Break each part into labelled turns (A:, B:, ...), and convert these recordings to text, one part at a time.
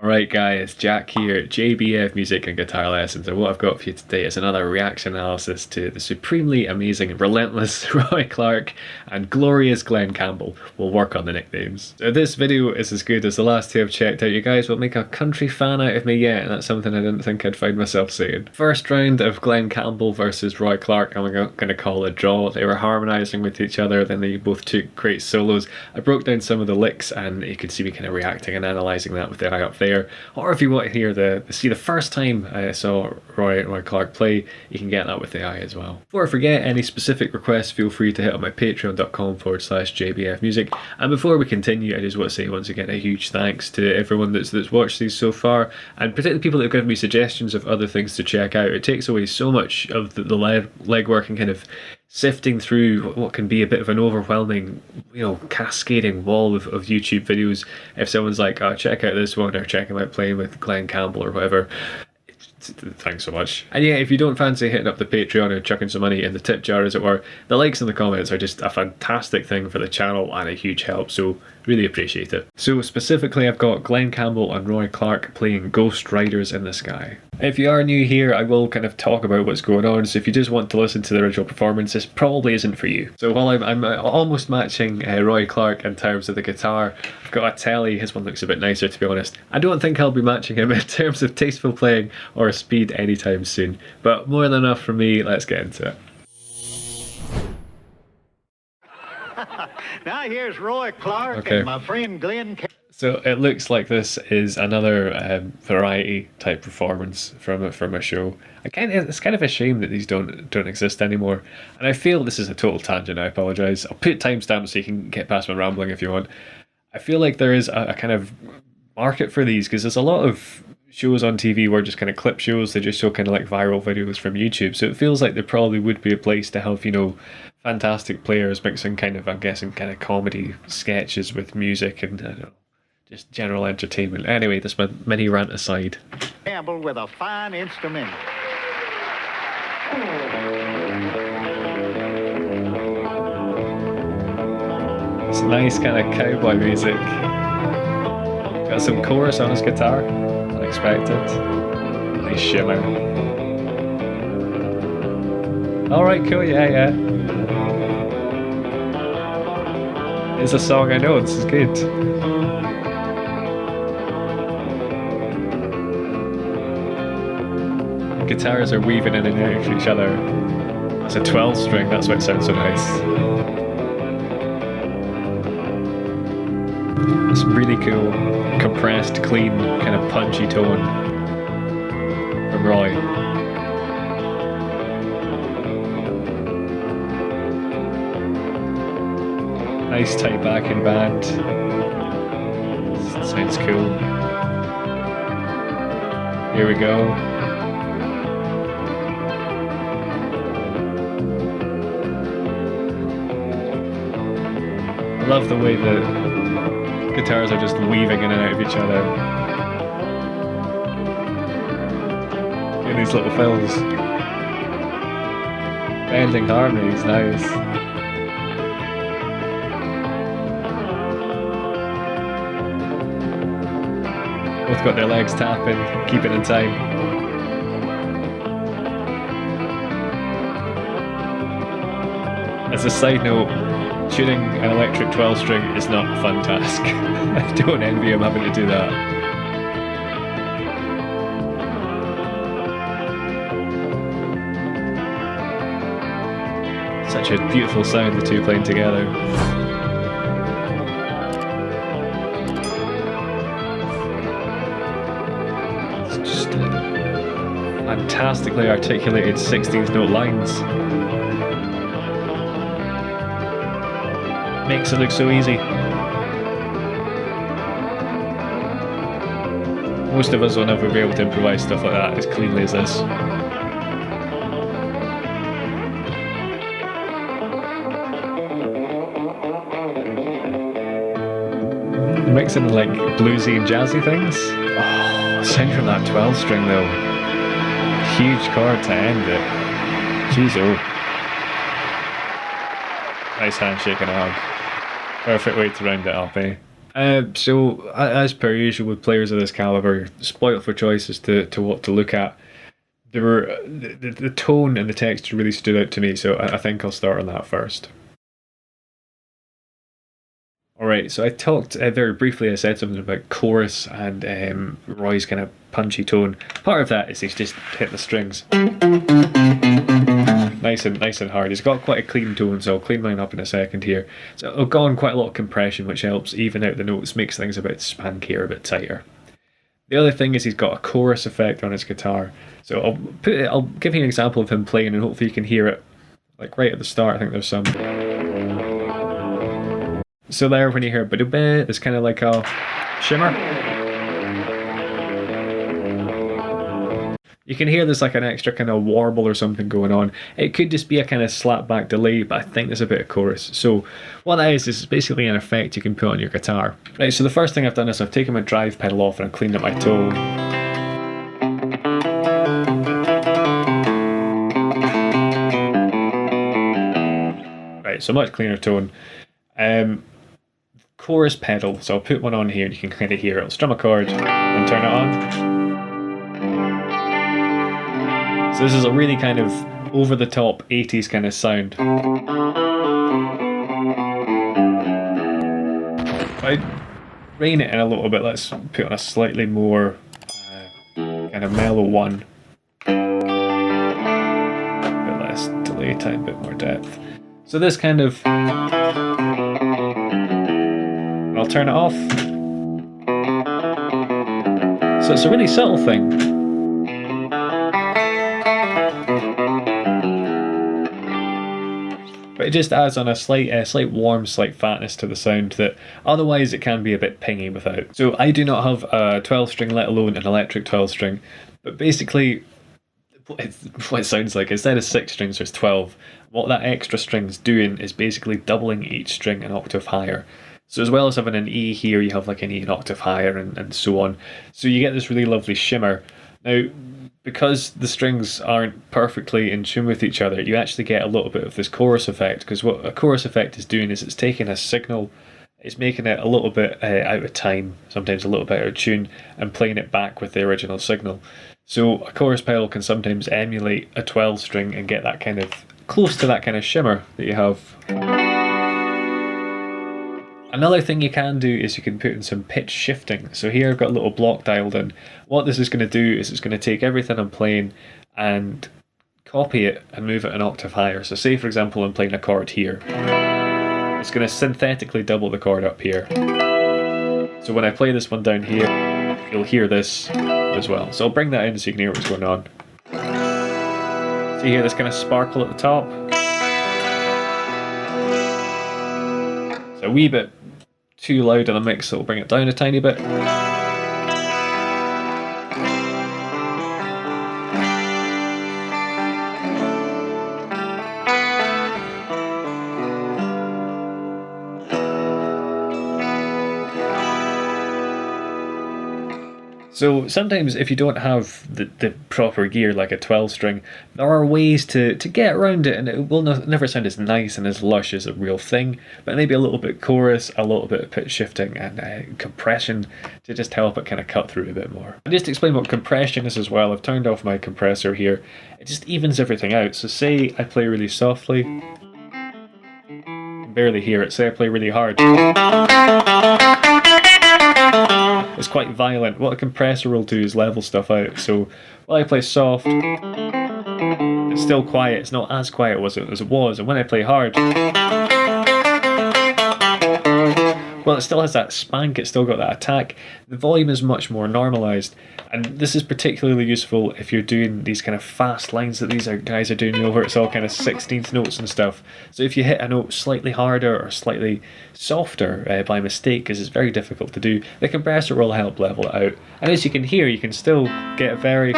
A: Alright guys, Jack here, JBF Music and Guitar Lessons, and what I've got for you today is another reaction analysis to the supremely amazing, relentless Roy Clark and glorious Glen Campbell. We'll work on the nicknames. So this video is as good as the last two I've checked out. You guys will make a country fan out of me yet, and that's something I didn't think I'd find myself saying. First round of Glen Campbell versus Roy Clark, I'm going to call it a draw. They were harmonising with each other, then they both took great solos. I broke down some of the licks and you could see me kind of reacting and analysing that with the eye up there. Or if you want to hear the first time I saw Roy Clark play, you can get that with the eye as well. Before I forget, any specific requests, feel free to hit up my patreon.com/jbfmusic. And before we continue, I just want to say once again a huge thanks to everyone that's watched these so far, and particularly people that have given me suggestions of other things to check out. It takes away so much of the legwork and kind of sifting through what can be a bit of an overwhelming, cascading wall of YouTube videos. If someone's like, oh, check out this one, or check him out playing with Glen Campbell or whatever, thanks so much. And yeah, if you don't fancy hitting up the Patreon and chucking some money in the tip jar as it were, the likes and the comments are just a fantastic thing for the channel and a huge help, so really appreciate it. So specifically I've got Glen Campbell and Roy Clark playing Ghost Riders in the Sky. If you are new here, I will kind of talk about what's going on, so if you just want to listen to the original performance, this probably isn't for you. So while I'm almost matching Roy Clark in terms of the guitar, I've got a telly. His one looks a bit nicer, to be honest. I don't think I'll be matching him in terms of tasteful playing or speed anytime soon, but more than enough for me. Let's get into it.
B: Now here's Roy Clark and my friend Glen Campbell.
A: So it looks like this is another variety type performance from a show. It's kind of a shame that these don't exist anymore. And I feel this is a total tangent. I apologise. I'll put timestamps so you can get past my rambling if you want. I feel like there is a kind of market for these, because there's a lot of shows on TV where just kind of clip shows. They just show kind of like viral videos from YouTube. So it feels like there probably would be a place to have, fantastic players mixing kind of, I'm guessing, kind of comedy sketches with music and, I don't know, just general entertainment. Anyway, that's my mini rant aside.
B: Campbell with a fine instrument.
A: It's nice kind of cowboy music. Got some chorus on his guitar. Unexpected. Nice shimmer. Alright, cool, yeah. It's a song I know, this is good. Guitars are weaving in and out of each other. It's a 12 string, that's why it sounds so nice. It's really cool, compressed, clean, kind of punchy tone from Roy. Nice tight backing band. Sounds cool. Here we go. I love the way the guitars are just weaving in and out of each other in these little fills. Bending harmonies, nice. Both got their legs tapping, keeping in time. As a side note, tuning an electric 12 string is not a fun task. I don't envy him having to do that. Such a beautiful sound, the two playing together. It's just fantastically articulated 16th note lines. Makes it look so easy. Most of us will never be able to improvise stuff like that as cleanly as this. Mixing like bluesy and jazzy things. Oh, sound from that 12 string though. Huge chord to end it. Jeez, oh. Nice handshake and a hug. Perfect way to round it up, eh? So, as per usual with players of this caliber, you're spoilt for choices to what to look at. There were the tone and the texture really stood out to me, so I think I'll start on that first. Alright, so I talked very briefly, I said something about chorus and Roy's kind of punchy tone. Part of that is he's just hit the strings. Nice and hard. He's got quite a clean tone, so I'll clean mine up in a second here. So I've gone quite a lot of compression, which helps even out the notes, makes things a bit spankier, a bit tighter. The other thing is he's got a chorus effect on his guitar. So I'll give you an example of him playing, and hopefully you can hear it. Like right at the start, I think there's some. So there, when you hear ba-do-ba, there's kind of like a shimmer. You can hear there's like an extra kind of warble or something going on. It could just be a kind of slap back delay, but I think there's a bit of chorus. So what that is basically an effect you can put on your guitar. Right, so the first thing I've done is I've taken my drive pedal off and I've cleaned up my tone. Right, so much cleaner tone. Chorus pedal, so I'll put one on here and you can kind of hear it. I'll strum a chord and turn it on. So this is a really kind of over-the-top 80s kind of sound. If I rein it in a little bit, let's put on a slightly more kind of mellow one. A bit less delay time, a bit more depth. So this kind of... I'll turn it off. So it's a really subtle thing. But it just adds on a slight warmth, slight fatness to the sound that otherwise it can be a bit pingy without. So I do not have a 12 string, let alone an electric 12 string, but basically what it sounds like, instead of 6 strings there's 12. What that extra string's doing is basically doubling each string an octave higher. So as well as having an E here, you have like an E an octave higher and so on. So you get this really lovely shimmer. Now, because the strings aren't perfectly in tune with each other, you actually get a little bit of this chorus effect, because what a chorus effect is doing is it's taking a signal, it's making it a little bit out of time, sometimes a little bit out of tune, and playing it back with the original signal. So a chorus pedal can sometimes emulate a 12 string and get that kind of, close to that kind of shimmer that you have. Another thing you can do is you can put in some pitch shifting. So here I've got a little block dialed in. What this is going to do is it's going to take everything I'm playing and copy it and move it an octave higher. So say for example I'm playing a chord here. It's going to synthetically double the chord up here. So when I play this one down here, you'll hear this as well. So I'll bring that in so you can hear what's going on. So you hear this kind of sparkle at the top. So a wee bit too loud in the mix, so we'll bring it down a tiny bit. So sometimes if you don't have the proper gear like a 12 string, there are ways to get around it, and it will never sound as nice and as lush as a real thing, but maybe a little bit chorus, a little bit of pitch shifting and compression to just help it kind of cut through a bit more. And just to explain what compression is as well, I've turned off my compressor here. It just evens everything out. So say I play really softly, you can barely hear it. Say I play really hard, it's quite violent. What a compressor will do is level stuff out. So while I play soft, it's still quiet. It's not as quiet as it was. And when I play hard, well, it still has that spank. It's still got that attack. The volume is much more normalized. And this is particularly useful if you're doing these kind of fast lines that these guys are doing, where it's all kind of 16th notes and stuff. So if you hit a note slightly harder or slightly softer by mistake, because it's very difficult to do, the compressor will help level it out. And as you can hear, you can still get a very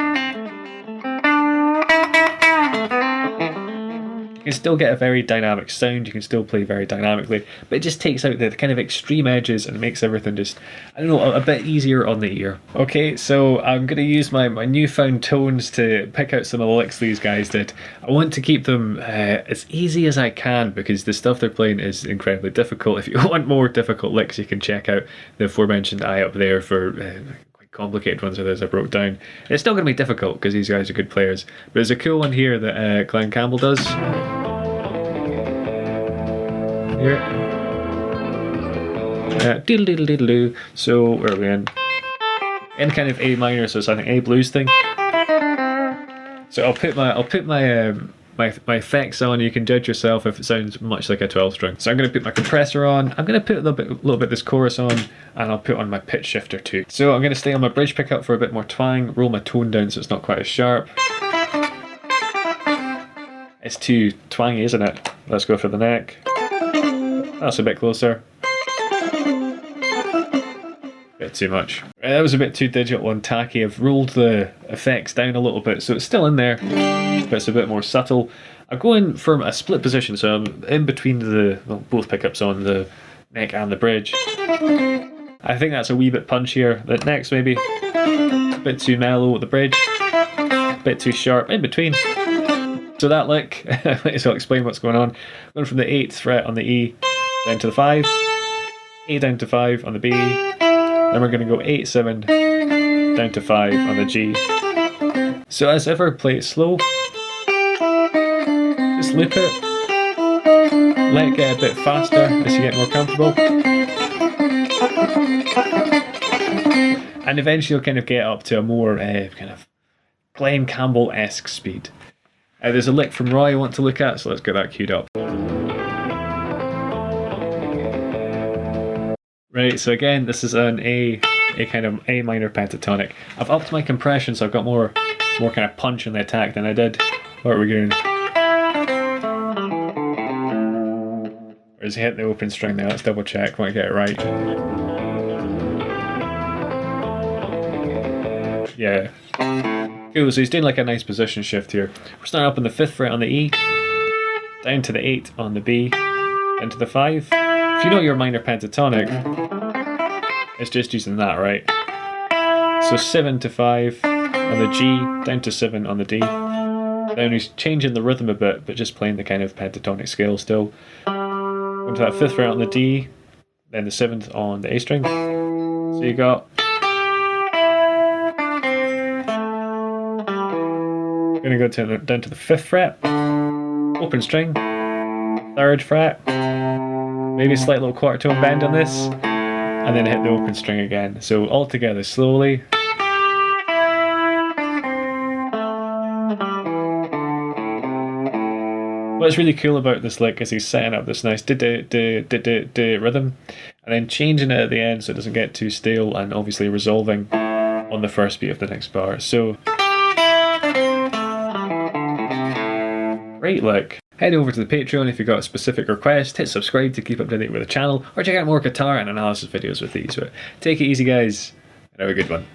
A: You can still get a very dynamic sound, you can still play very dynamically, but it just takes out the kind of extreme edges and makes everything just, I don't know, a bit easier on the ear. Okay, so I'm going to use my newfound tones to pick out some of the licks these guys did. I want to keep them as easy as I can because the stuff they're playing is incredibly difficult. If you want more difficult licks, you can check out the aforementioned eye up there for complicated ones of those I broke down. It's still going to be difficult because these guys are good players, but there's a cool one here that Glen Campbell does. Here. Diddle diddle diddle doo. So where are we in? In kind of A minor, so it's I think A blues thing. So I'll put my effects on. You can judge yourself if it sounds much like a 12 string. So I'm going to put my compressor on. I'm going to put a little bit this chorus on, and I'll put on my pitch shifter too. So I'm going to stay on my bridge pickup for a bit more twang. Roll my tone down so it's not quite as sharp. It's too twangy, isn't it? Let's go for the neck. That's a bit closer. Bit too much. That was a bit too digital and tacky. I've rolled the effects down a little bit, so it's still in there, but it's a bit more subtle. I'm going from a split position, so I'm in between both pickups on the neck and the bridge. I think that's a wee bit punchier. The neck's maybe a bit too mellow at the bridge, a bit too sharp in between. So that lick, so I'll explain what's going on. Going from the 8th fret on the E down to the 5, A down to 5 on the B. Then we're going to go 8, 7, down to 5 on the G. So as ever, play it slow. Just loop it. Let it get a bit faster as you get more comfortable. And eventually you'll kind of get up to a more kind of Glen Campbell-esque speed. There's a lick from Roy I want to look at, so let's get that queued up. Right, so again, this is an A kind of A minor pentatonic. I've upped my compression, so I've got more kind of punch in the attack than I did. What are we doing? Or has he hit the open string there? Let's double check, want to get it right. Yeah. Cool, so he's doing like a nice position shift here. We're starting up on the 5th fret on the E, down to the 8 on the B, down to the 5. If you know your minor pentatonic, it's just using that, right? So 7 to 5 on the G, down to 7 on the D. Then he's changing the rhythm a bit, but just playing the kind of pentatonic scale still. Going to that 5th fret on the D, then the 7th on the A string. So you got... Gonna go down to the 5th fret, open string, 3rd fret, maybe a slight little quarter tone bend on this, and then hit the open string again. So all together slowly. What's really cool about this lick is he's setting up this nice rhythm, and then changing it at the end so it doesn't get too stale, and obviously resolving on the first beat of the next bar. So great lick. Head over to the Patreon if you've got a specific request, hit subscribe to keep up to date with the channel, or check out more guitar and analysis videos with these. But take it easy guys, and have a good one.